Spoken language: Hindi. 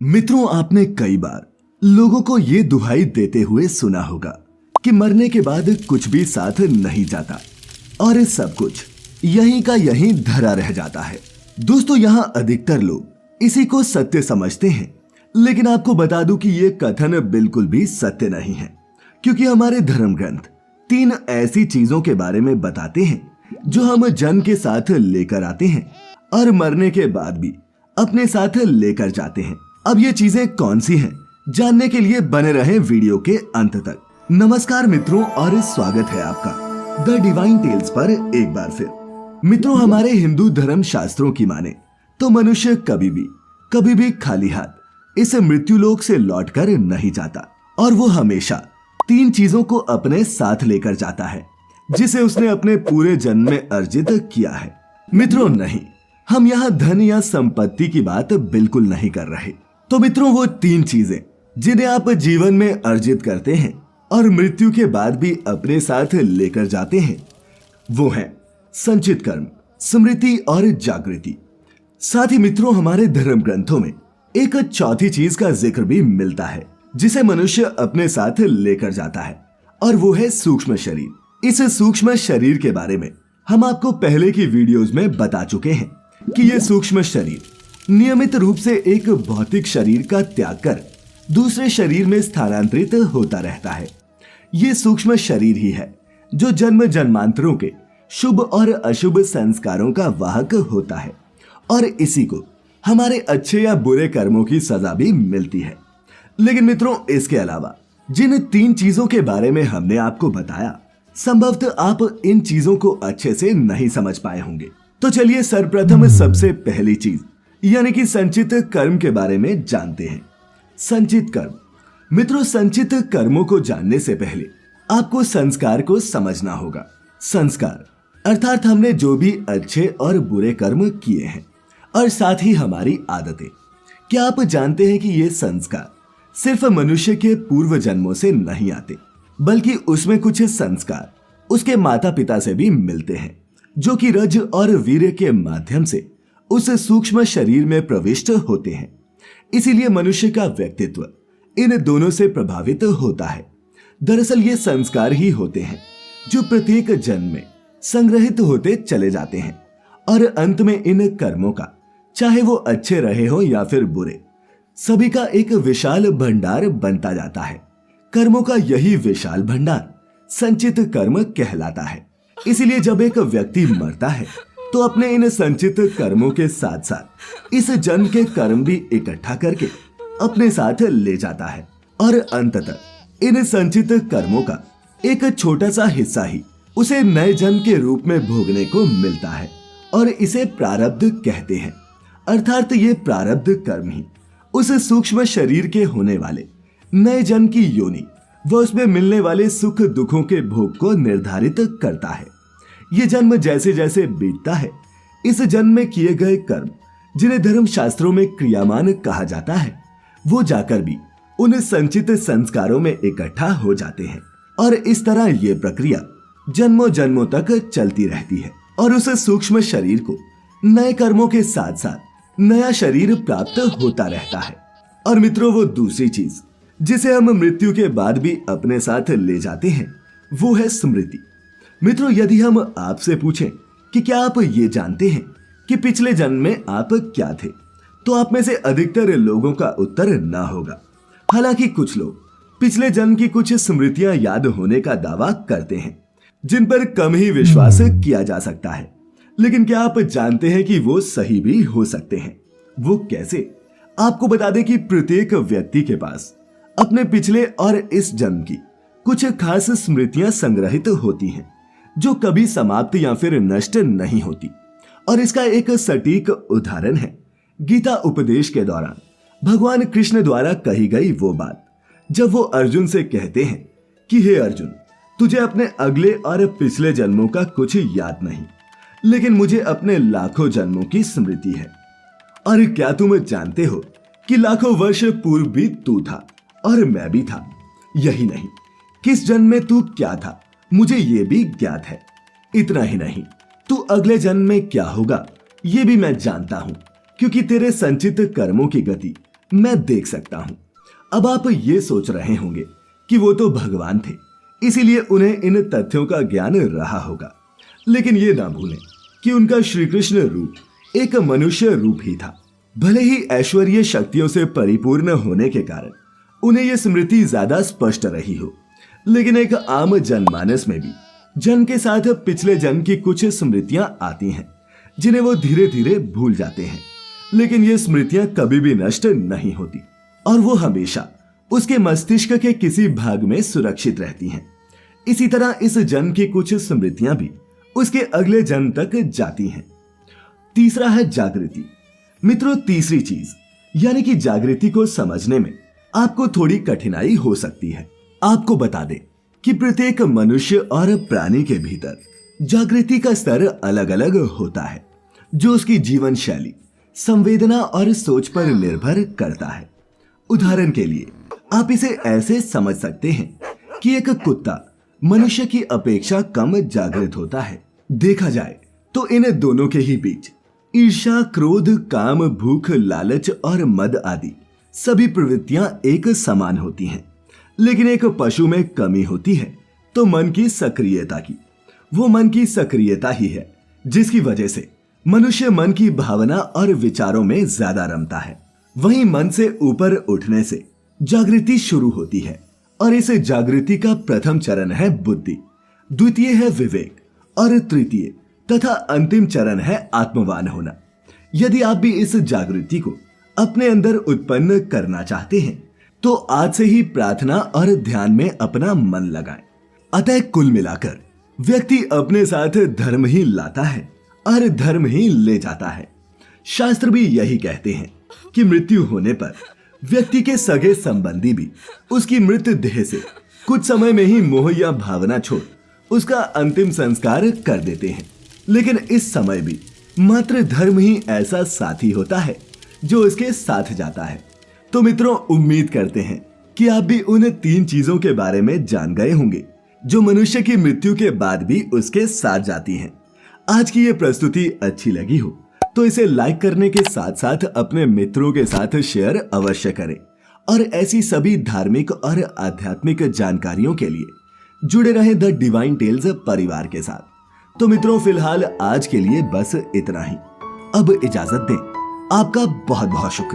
मित्रों, आपने कई बार लोगों को ये दुहाई देते हुए सुना होगा कि मरने के बाद कुछ भी साथ नहीं जाता और सब कुछ यहीं का यहीं धरा रह जाता है। दोस्तों, यहाँ अधिकतर लोग इसी को सत्य समझते हैं, लेकिन आपको बता दूं कि ये कथन बिल्कुल भी सत्य नहीं है, क्योंकि हमारे धर्म ग्रंथ 3 ऐसी चीजों के बारे में बताते हैं जो हम जन्म के साथ लेकर आते हैं और मरने के बाद भी अपने साथ लेकर जाते हैं। अब ये चीजें कौन सी हैं, जानने के लिए बने रहें वीडियो के अंत तक। नमस्कार मित्रों, और स्वागत है आपका द डिवाइन टेल्स पर एक बार फिर। मित्रों, हमारे हिंदू धर्म शास्त्रों की माने तो मनुष्य कभी भी खाली हाथ इस मृत्युलोक से लौटकर नहीं जाता, और वो हमेशा 3 चीजों को अपने साथ लेकर जाता है जिसे उसने अपने पूरे जन्म में अर्जित किया है। मित्रों, नहीं, हम यहाँ धन या संपत्ति की बात बिल्कुल नहीं कर रहे। तो मित्रों, वो 3 चीजें जिन्हें आप जीवन में अर्जित करते हैं और मृत्यु के बाद भी अपने साथ लेकर जाते हैं, वो है संचित कर्म, स्मृति और जागृति। साथ ही मित्रों, हमारे धर्म ग्रंथों में एक चौथी चीज का जिक्र भी मिलता है जिसे मनुष्य अपने साथ लेकर जाता है, और वो है सूक्ष्म शरीर। इस सूक्ष्म शरीर के बारे में हम आपको पहले की वीडियोस में बता चुके हैं कि ये सूक्ष्म शरीर नियमित रूप से एक भौतिक शरीर का त्याग कर दूसरे शरीर में स्थानांतरित होता रहता है। ये सूक्ष्म शरीर ही है जो जन्म जन्मांतरों के शुभ और अशुभ संस्कारों का वाहक होता है, और इसी को हमारे अच्छे या बुरे कर्मों की सजा भी मिलती है। लेकिन मित्रों, इसके अलावा जिन 3 चीजों के बारे में हमने आपको बताया, संभवतः आप इन चीजों को अच्छे से नहीं समझ पाए होंगे। तो चलिए सर्वप्रथम सबसे पहली चीज यानी कि संचित कर्म के बारे में जानते हैं। संचित कर्म। मित्रों, संचित कर्मों को जानने से पहले आपको संस्कार को समझना होगा। संस्कार अर्थात हमने जो भी अच्छे और बुरे कर्म किए हैं, और साथ ही हमारी आदतें। क्या आप जानते हैं कि ये संस्कार सिर्फ मनुष्य के पूर्व जन्मों से नहीं आते, बल्कि उसमें कुछ संस्कार उसके माता पिता से भी मिलते हैं, जो कि रज और वीर्य के माध्यम से उस सूक्ष्म शरीर में प्रविष्ट होते हैं। इसीलिए मनुष्य का व्यक्तित्व इन दोनों से प्रभावित होता है। दरअसल ये संस्कार ही होते हैं जो प्रत्येक जन्म में संग्रहित होते चले जाते हैं, और अंत में इन कर्मों का, चाहे वो अच्छे रहे हो या फिर बुरे, सभी का एक विशाल भंडार बनता जाता है। कर्मों का यही विशाल भंडार संचित कर्म कहलाता है। इसीलिए जब एक व्यक्ति मरता है तो अपने इन संचित कर्मों के साथ साथ इस जन्म के कर्म भी इकट्ठा करके अपने साथ ले जाता है, और अंततः इन संचित कर्मों का एक छोटा सा हिस्सा ही उसे नए जन्म के रूप में भोगने को मिलता है, और इसे प्रारब्ध कहते हैं। अर्थात ये प्रारब्ध कर्म ही उस सूक्ष्म शरीर के होने वाले नए जन्म की योनि व उसमें मिलने वाले सुख दुखों के भोग को निर्धारित करता है। ये जन्म जैसे जैसे बीतता है, इस जन्म में किए गए कर्म, जिन्हें धर्म शास्त्रों में क्रियामान कहा जाता है, वो जाकर भी उन संचित संस्कारों में इकट्ठा हो जाते हैं, और इस तरह ये प्रक्रिया जन्मों जन्मों तक चलती रहती है, और उस सूक्ष्म शरीर को नए कर्मों के साथ साथ नया शरीर प्राप्त होता रहता है। और मित्रों, वो दूसरी चीज जिसे हम मृत्यु के बाद भी अपने साथ ले जाते हैं, वो है स्मृति। मित्रों, यदि हम आपसे पूछें कि क्या आप ये जानते हैं कि पिछले जन्म में आप क्या थे, तो आप में से अधिकतर लोगों का उत्तर ना होगा। हालांकि कुछ लोग पिछले जन्म की कुछ स्मृतियां याद होने का दावा करते हैं, जिन पर कम ही विश्वास किया जा सकता है। लेकिन क्या आप जानते हैं कि वो सही भी हो सकते हैं? वो कैसे? आपको बता दें कि प्रत्येक व्यक्ति के पास अपने पिछले और इस जन्म की कुछ खास स्मृतियां संग्रहित होती हैं, जो कभी समाप्त या फिर नष्ट नहीं होती। और इसका एक सटीक उदाहरण है गीता उपदेश के दौरान भगवान कृष्ण द्वारा कही गई वो बात, जब वो अर्जुन से कहते हैं कि हे अर्जुन, तुझे अपने अगले और पिछले जन्मों का कुछ याद नहीं, लेकिन मुझे अपने लाखों जन्मों की स्मृति है। और क्या तुम जानते हो कि लाखों वर्ष पूर्व भी तू था और मैं भी था। यही नहीं, किस जन्म में तू क्या था मुझे ये भी ज्ञात है। इतना ही नहीं, तू अगले जन्म में क्या होगा ये भी मैं जानता हूं, क्योंकि तेरे संचित कर्मों की गति मैं देख सकता हूं। अब आप ये सोच रहे होंगे कि वो तो भगवान थे, इसीलिए उन्हें इन तथ्यों का ज्ञान रहा होगा। लेकिन ये ना भूलें कि उनका श्री कृष्ण रूप एक मनुष्य रूप ही था। भले ही ऐश्वर्य शक्तियों से परिपूर्ण होने के कारण उन्हें यह स्मृति ज्यादा स्पष्ट रही हो, लेकिन एक आम जनमानस में भी जन्म के साथ पिछले जन्म की कुछ स्मृतियां आती हैं, जिन्हें वो धीरे धीरे भूल जाते हैं। लेकिन ये स्मृतियां कभी भी नष्ट नहीं होती और वो हमेशा उसके मस्तिष्क के किसी भाग में सुरक्षित रहती हैं। इसी तरह इस जन्म की कुछ स्मृतियां भी उसके अगले जन्म तक जाती हैं। तीसरा है जागृति। मित्रों, तीसरी चीज यानी कि जागृति को समझने में आपको थोड़ी कठिनाई हो सकती है। आपको बता दें कि प्रत्येक मनुष्य और प्राणी के भीतर जागृति का स्तर अलग अलग होता है, जो उसकी जीवन शैली, संवेदना और सोच पर निर्भर करता है। उदाहरण के लिए आप इसे ऐसे समझ सकते हैं कि एक कुत्ता मनुष्य की अपेक्षा कम जागृत होता है। देखा जाए तो इन दोनों के ही बीच ईर्ष्या, क्रोध, काम, भूख, लालच और मद आदि सभी प्रवृत्तियां एक समान होती हैं। लेकिन एक पशु में कमी होती है तो मन की सक्रियता की। वो मन की सक्रियता ही है जिसकी वजह से मनुष्य मन की भावना और विचारों में ज्यादा रमता है। वहीं मन से ऊपर उठने से जागृति शुरू होती है और इस जागृति का प्रथम चरण है बुद्धि, द्वितीय है विवेक और तृतीय तथा अंतिम चरण है आत्मवान होना। यदि आप भी इस जागृति को अपने अंदर उत्पन्न करना चाहते हैं तो आज से ही प्रार्थना और ध्यान में अपना मन लगाएं। अतः कुल मिलाकर व्यक्ति अपने साथ धर्म ही लाता है और धर्म ही ले जाता है। शास्त्र भी यही कहते हैं कि मृत्यु होने पर व्यक्ति के सगे संबंधी भी उसकी मृत देह से कुछ समय में ही मोह या भावना छोड़ उसका अंतिम संस्कार कर देते हैं। लेकिन इस समय भी मात्र धर्म ही ऐसा साथी होता है जो उसके साथ जाता है। तो मित्रों, उम्मीद करते हैं कि आप भी उन 3 चीजों के बारे में जान गए होंगे जो मनुष्य की मृत्यु के बाद भी उसके साथ जाती हैं। आज की ये प्रस्तुति अच्छी लगी हो तो इसे लाइक करने के साथ साथ अपने मित्रों के साथ शेयर अवश्य करें और ऐसी सभी धार्मिक और आध्यात्मिक जानकारियों के लिए जुड़े रहें द डिवाइन टेल्स परिवार के साथ। तो मित्रों, फिलहाल आज के लिए बस इतना ही। अब इजाजत दें। आपका बहुत बहुत शुक्रिया।